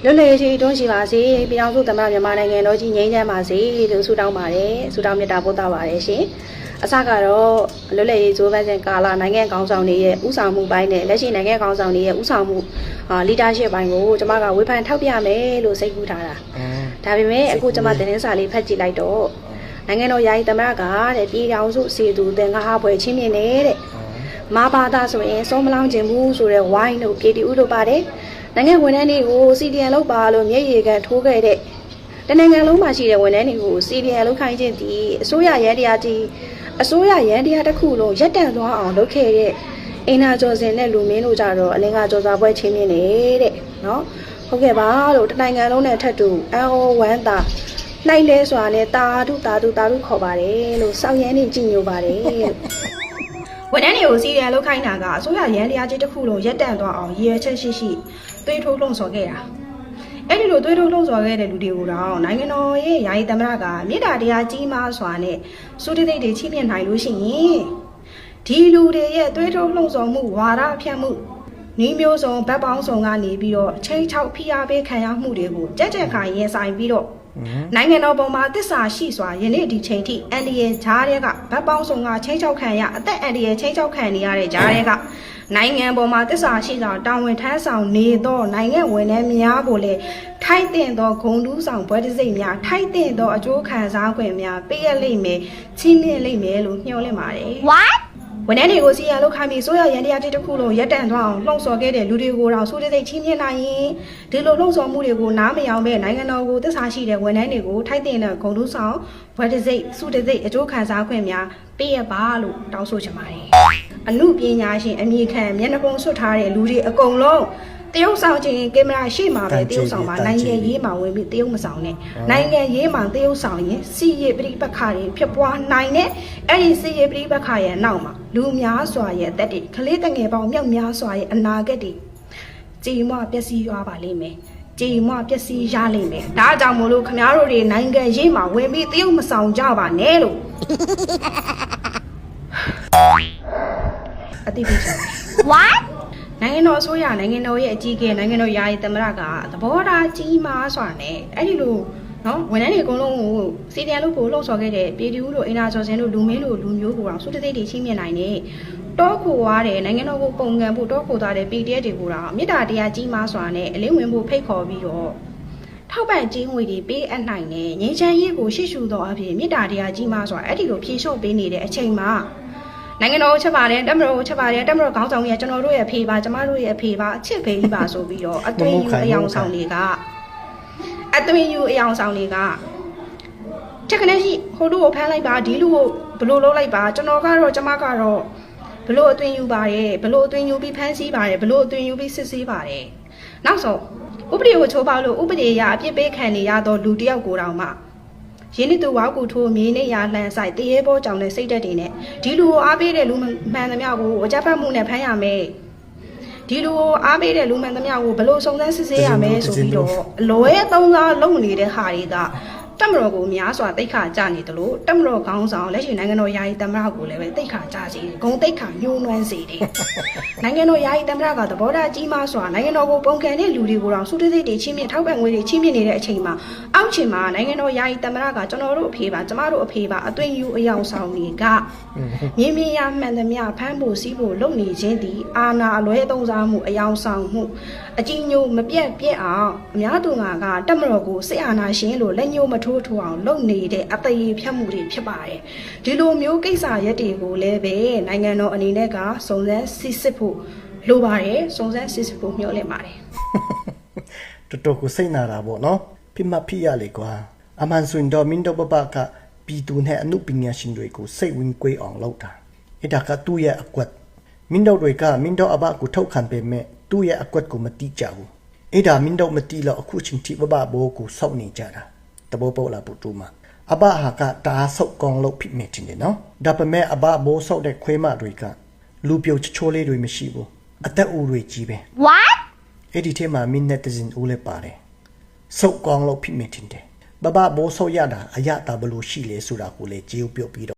လွတ်လပ်ရေးတွန်းရှိပါစေပြည်အောင်စုသမ္မတမြန်မာနိုင်ငံတော်ကြီးငြိမ်းချမ်းပါစေလို့ဆုတောင်းပါတယ်ဆုတောင်းမေတ္တာပို့သပါတယ်ရှင်အစကတော့လွတ်လပ်ရေးဇိုးပန်းစဉ်ကာလနိုင်ငံကောင်းဆောင်တွေရဲ့ဥဆောင်မှုပိုင်းနဲ့လက်ရှိနိုင်ငံကောင်းဆောင်တွေရဲ့ဥဆောင်မှုleadership ပိုင်းကိုကျွန်မကဝေဖန်ထောက်ပြမယ်လို့စိတ်ကူးထားတာဒါပေမဲ့အခုကျွန်မသတင်းစာလေးဖတ်ကြည့်လိုက်တော့နိုင်ငံတော်ယာယီသမ္မတကတဲ့ပြည်အောင်စုစီသူသင်္ဃာဘွယ်ချင်းမြင့်နေတဲ့မဘာသာဆိုရင်စောမလောင်းခြင်းဘူးဆိုတဲ့ဝိုင်းတို့ပြည်တီဦးတို့ပါတယ်နိုင်ငံဝန်ထမ်းတွေကို CDN လောက်ပါလို့မျက်ရည်ကန်ထိုးခဲ့တဲ့တနိုင်ငံလုံးမှာရှိတဲ့ဝန်ထမ်းတွေကို CDN လောက်ခိုင်းခြင်းဒီအစိုးရရန်တရားတစ်ခုလုံးရပ်တန့်သွားအောင်လုပ်ခဲ့တဲ့အင်နာကျော်စင်နဲ့လူမင်းတို့ကြတော့အလင်းကကျော်စာပွဲချင်းမြင့်နေတဲ့နော်ဟုတ်ကဲ့ပါလို့တနိုင်ငံလုံးနဲ့ထပ်တူအန်အိုဝမ်တာနိုင်လဲစွာနဲ့တာဓုခေါ်ပါတယ်လို့စောင့်ရမ်းနေကြည်ညိုပါတယ်ဝန်ထမ်းတွေကို CDN လောက်ခိုင်းတာကအစိုးရရန်တရားကြီးတစ်ခုလုံးရပ်တန့်သွားအောင်ရည်ရွယ်ချက်ရှိသွေးထိုးလှုံ့ဆော်ခဲ့တာအဲ့ဒီလိုသွေးထိုးလှုံ့ဆော်ခဲ့တဲ့လူတွေကိုတော့နိုင်ငံတော်ရဲ့ယာယီသမ္မတကမေတ္တာတရားကြီးမားစွာနဲ့စုတသိက်တွေချိမြင့်နိုင်လို့ရှိရင်ဒီလူတွေရဲ့သွေးထိုးလှုံ့ဆော်မှုဝါဒဖြန့်မှုနှီးမျိုးစုံဗတ်ပေါင်းစုံကနေပြီးတော့ချိန်ချောက်ဖိအားပေးခံရမှုတွေကိုကြက်ခိုင်ရင်ဆိုင်ပြီးတော့နိုင်ငံတော်ပေါ်မှာတစ္ဆာရှိစွာယနေ့ဒီချိန်ထိအန်ဒီရဲ့ဂျားတွေကဗတ်ပေါင်းစုံကချိန်ချောက်ခံရအသက်အန်ဒီရဲ့ချိန်ချောက်ခံနေရတဲ့ဂျားတွေကနိုင်ငံပေါ်မှာတစ္ဆာရှိစွာတာဝန်ထမ်းဆောင်နေသောနိုင်ငံဝန်ထမ်းများကိုလည်းထိုက်တဲ့သောဂုဏ်ထူးဆောင်ဘွဲတစိမ့်များထိုက်တဲ့သောအကျိုးခံစား권များပေးရလိမ့်မယ်ချီးမြှင့်လိမ့်မယ်လို့ညှော်လင့်ပါတယ် What ဝန်ထမ်းတွေကိုစီရလောက်ခိုင်းပြီးဆိုရရန်တရားတစ်ခုလုံးရပ်တန့်သွားအောင်လှုံ့ဆော်ခဲ့တဲ့လူတွေကိုတော့စိုးစိတ်ချင်းမြင့်နိုင်ရင်ဒီလိုလှုံ့ဆော်မှုတွေကိုနားမယောင်မဲ့နိုင်ငံတော်ကိုသစ္စာရှိတဲ့ဝန်ထမ်းတွေကိုထိုက်တဲ့ဂုဏ်ထူးဆောင်ဘွဲတစိမ့်စုတစိမ့်အကျိုးခံစား권များပေးရပါလို့တောင်းဆိုချင်ပါတယ်အမှုပညာရှင်အမိခံမျက်နှာပုံဆွတ်ထားတဲ့လူတွေအကုန်လုံးတရုတ်ဆောင်ခြင်းကင်မရာရှေ့မှာပဲတရုတ်ဆောင်မှာနိုင်ငံရေးမှာဝင်ပြီးတရုတ်မဆောင်နဲ့နိုင်ငံရေးမှာတရုတ်ဆောင်ရင်စီရပရိပခါတွေဖြစ်ပွားနိုင်တဲ့အဲ့ဒီစီရပရိပခါရဲ့နောက်မှာလူများစွာရဲ့အသက်တွေကလေးတငယ်ပေါင်းမြောက်များစွာရဲ့အနာဂတ်တွေကြည်မွပျက်စီးသွားပါလိမ့်မယ်ကြည်မွပျက်စီးရလိမ့်မယ်ဒါကြောင့်မို့လို့ခင်ဗျားတို့တွေနိုင်ငံရေးမှာဝင်ပြီးတရုတ်မဆောင်ကြပါနဲ့လို့အတိအကျ Whatနိုင်ငံတော်အစိုးရနိုင်ငံတော်ရဲ့အကြီးအကဲနိုင်ငံတော်ယာယီသမ္မတကသဘောထားကြီးမားစွာနဲ့အဲ့ဒီလိုနော်ဝန်ထမ်းတွေအကုန်လုံးကိုစီဒီအန်လို့ကိုလှုပ်ဆော်ခဲ့တဲ့ပြည်သူတို့အင်နာကျော်စင်တို့လူမင်းတို့လူမျိုးကိုတော့စုတသိက်တွေချင်းမြင်နိုင်နေတောခိုွားတဲ့နိုင်ငံတော်ကိုပုံကန်ဖို့တောခိုသွားတဲ့ PDF တွေကိုတော့မေတ္တာတရားကြီးမားစွာနဲ့အလင်းဝင်ဖို့ဖိတ်ခေါ်ပြီးတော့ထောက်ပံ့ခြင်းငွေတွေပေးအပ်နိုင်တဲ့ငြိမ်းချမ်းရေးကိုရှေ့ရှုသောအဖြစ်မေတ္တာတရားကြီးမားစွာအဲ့ဒီလိုဖြည့်လျှော့ပေးနေတဲ့အချိန်မှာနိုင်ငံတော်ချက်ပါတယ်တမတော်ချက်ပါတယ်တမတော်ခေါင်းဆောင်ကြီးကကျွန်တော်တို့ရဲ့အဖေပါကျမတို့ရဲ့အဖေပါအချစ်ဖေးကြီးပါဆိုပြီးတော့အသွင်ယူအယောင်ဆောင်တွေကချက်ကနေရှိဟိုလူကိုဖမ်းလိုက်ပါဒီလူကိုဘလို့လုပ်လိုက်ပါကျွန်တော်ကတော့ကျမကတော့ဘလို့အသွင်ယူပါတယ်ဘလို့အသွင်ယူပြီးဖမ်းဆီးပါတယ်ဘလို့အသွင်ယူပြီးစစ်ဆေးပါတယ်နောက်ဆုံးဥပဒေကိုချိုးဖောက်လို့ဥပဒေအရအပြစ်ပေးခံနေရသောလူတစ်ယောက်ကိုတောင်မှရင်းနှီးသူဝါကူထိုးမြေနေရလှန်ဆိုင်တရေဘောကြောင့်လည်းစိတ်တက်တွေနဲ့ဒီလူကိုအားပေးတဲ့လူမှန်သမျှကိုအကြမ်းဖက်မှုနဲ့ဖမ်းရမယ်ဒီလူကိုအားပေးတဲ့လူမှန်သမျှကိုဘလို့စုံစမ်းစစ်ဆေးရမယ်ဆိုပြီးတော့အလွဲသုံးစားလုပ်နေတဲ့ဟာတွေကတမတော်ကိုများစွာတိတ်ခါကြနေတယ်လို့တမတော်ခေါင်းဆောင်လက်ရှိနိုင်ငံတော်ယာယီသမ္မတကိုလည်းပဲတိတ်ခါကြစေတယ်ဂုံတိတ်ခါညှိုးနွမ်းစေတယ်နိုင်ငံတော်ယာယီသမ္မတကသဘောထားကြီးမားစွာနိုင်ငံတော်ကိုပုံကန်တဲ့လူတွေကိုတော့စုတသိက်တွေချင်းမြင့်ထောက်ပံ့ငွေတွေချင်းမြင့်နေတဲ့အချိန်မှာအောက်ခြေမှာနိုင်ငံတော်ယာယီသမ္မတကကျွန်တော်တို့အဖေပါကျမတို့အဖေပါအသွင်ယူအယောင်ဆောင်တွေကမြင်းမြရမှန်သမျှဖမ်းဖို့စီးဖို့လုပ်နေခြင်းဒီအာဏာအလွဲသုံးစားမှုအယောင်ဆောင်မှုအကြီးညိုမပြတ်ပြက်အောင်အများသူငါကတမတော်ကိုစစ်အာဏာရှင်လို့လက်ညှိုးမထိုးထိုးအောင်လုပ်နေတဲ့အသေးဖြတ်မှုတွေဖြစ်ပါတယ်ဒီလိုမျိုးကိစ္စရက်တွေကိုလည်းပဲနိုင်ငံတော်အနေနဲ့ကစုံစမ်းစစ်ဆေးဖို့လိုပါတယ်စုံစမ်းစစ်ဆေးဖို့မျှော်လင့်ပါတယ်တော်တော်ကိုစိတ်နာတာပေါ့နော်ပြမဖိရလေကွာအမှန်ဆိုရင်တော့မင်းတို့ဘဘကပြည်သူနဲ့အမှုပညာရှင်တွေကိုစိတ်ဝင်ကွေးအောင်လုပ်တာအဲ့ဒါကသူ့ရဲ့အကွက်မင်းတို့တွေကမင်းတို့အဘကိုထုတ်ခံပေမဲ့သူ့ရဲ့အကွက်ကိုမတိကြဘူးအဲ့ဒါမင်းတို့မတိလို့အခုချင်းတိဘဘဘိုးကိုစောက်နေကြတာတဘောပေါ်လာပူတူမှာအဘဟာကတားဆောက်ကောင်းလို့ဖြစ်နေတယ်နော်ဒါပေမဲ့အဘဘိုးဆောက်တဲ့ခွေးမတွေကလူပြုတ်ချိုးလေးတွေမရှိဘူးအသက်အူတွေကြီးပဲ What အဲ့ဒီထဲမှာမင်းနဲ့တစင်ဦးလည်းပါတယ်ဆောက်ကောင်းလို့ဖြစ်နေတယ်ဘဘဘိုးဆောက်ရတာအရတာဘလို့ရှိလေဆိုတာကိုလေကြေးပြောပြီး